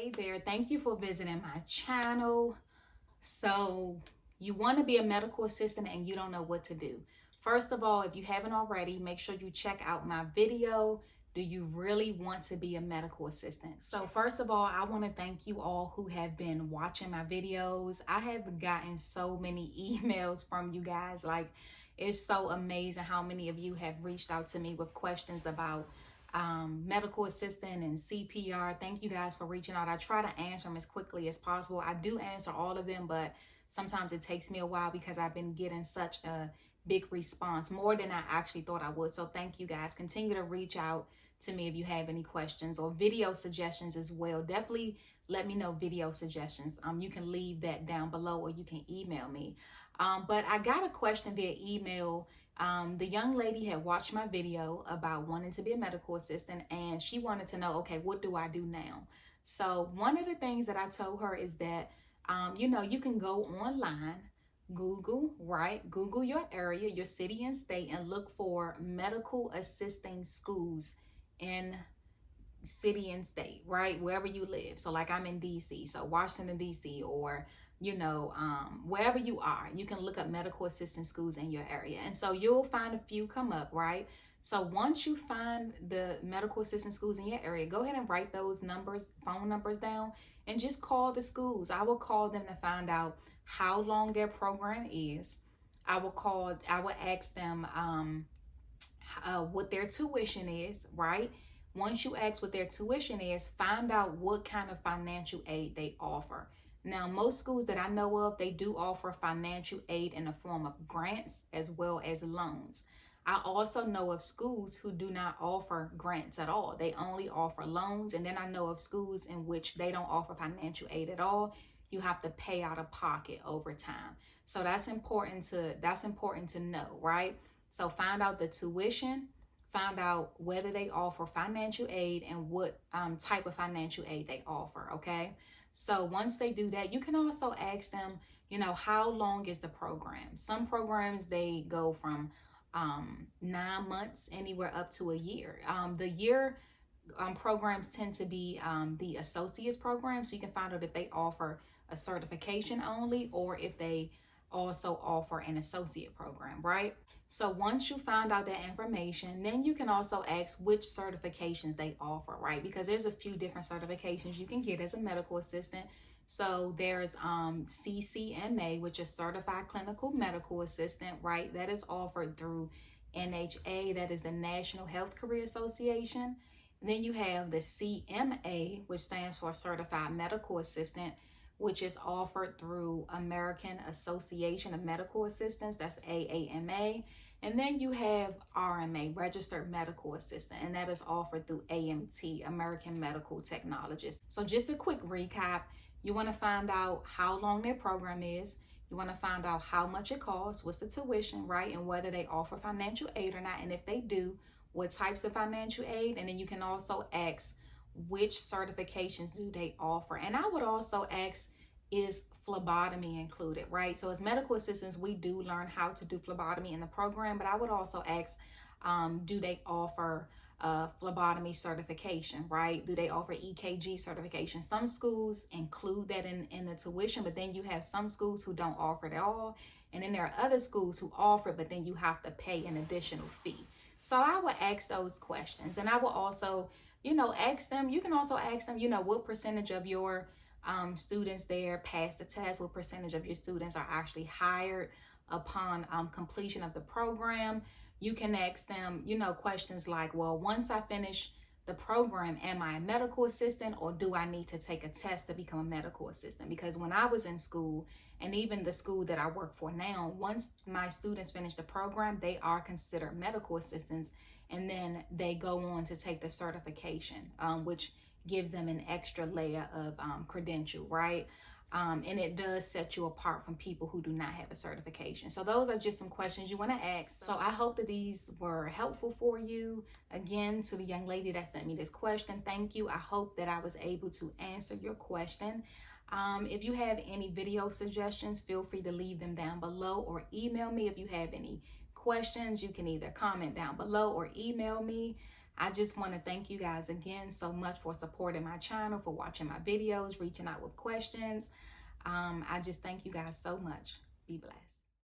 Hey there, thank you for visiting my channel. So, you want to be a medical assistant and you don't know what to do. First of all, if you haven't already, make sure you check out my video. Do you really want to be a medical assistant? So, first of all, I want to thank you all who have been watching my videos. I have gotten so many emails from you guys. Like, it's so amazing how many of you have reached out to me with questions about medical assistant and CPR. Thank you guys for reaching out. I try to answer them as quickly as possible. I do answer all of them, but sometimes it takes me a while because I've been getting such a big response, more than I actually thought I would. So thank you guys. Continue to reach out to me if you have any questions or video suggestions as well. Definitely let me know video suggestions. You can leave that down below or you can email me. But I got a question via email. The young lady had watched my video about wanting to be a medical assistant and she wanted to know, okay, what do I do now? So one of the things that I told her is that, you can go online, Google, right? Google your area, your city and state, and look for medical assisting schools in city and state, right? Wherever you live. So like I'm in DC, so Washington, DC, or wherever you are, you can look up medical assistant schools in your area. And so you'll find a few come up, right? So once you find the medical assistant schools in your area, go ahead and write those numbers, phone numbers down, and just call the schools. I will call them to find out how long their program is. I will ask them what their tuition is, right? Once you ask what their tuition is, find out what kind of financial aid they offer. Now, most schools that I know of, they do offer financial aid in the form of grants as well as loans. I also know of schools who do not offer grants at all. They only offer loans. And then I know of schools in which they don't offer financial aid at all. You have to pay out of pocket over time. So that's important to know, right? So find out the tuition, find out whether they offer financial aid and what type of financial aid they offer, okay? So once they do that, you can also ask them, how long is the program? Some programs, they go from 9 months anywhere up to a year. The year programs tend to be the associate's program. So you can find out if they offer a certification only or if they also offer an associate program, right? So once you find out that information, then you can also ask which certifications they offer, right? Because there's a few different certifications you can get as a medical assistant. So there's CCMA, which is Certified Clinical Medical Assistant, right? That is offered through NHA, that is the National Health Career Association. And then you have the CMA, which stands for Certified Medical Assistant, which is offered through American Association of Medical Assistants, that's AAMA. And then you have RMA, Registered Medical Assistant, and that is offered through AMT, American Medical Technologist. So just a quick recap, you want to find out how long their program is. You want to find out how much it costs, what's the tuition, right? And whether they offer financial aid or not. And if they do, what types of financial aid? And then you can also ask which certifications do they offer. And I would also ask, is phlebotomy included, right? So as medical assistants, we do learn how to do phlebotomy in the program, but I would also ask, do they offer phlebotomy certification, right? Do they offer EKG certification? Some schools include that in the tuition, but then you have some schools who don't offer it at all. And then there are other schools who offer it, but then you have to pay an additional fee. So I would ask those questions. And I will also, ask them, you can also ask them, what percentage of your students there pass the test, what percentage of your students are actually hired upon completion of the program. You can ask them, questions like, well, once I finish the program, am I a medical assistant or do I need to take a test to become a medical assistant? Because when I was in school, and even the school that I work for now, once my students finish the program, they are considered medical assistants, and then they go on to take the certification, which gives them an extra layer of credential, right? And it does set you apart from people who do not have a certification. So those are just some questions you want to ask. So I hope that these were helpful for you. Again, to the young lady that sent me this question, thank you. I hope that I was able to answer your question. If you have any video suggestions, feel free to leave them down below or email me. If you have any questions, you can either comment down below or email me. I just want to thank you guys again so much for supporting my channel, for watching my videos, reaching out with questions. I just thank you guys so much. Be blessed.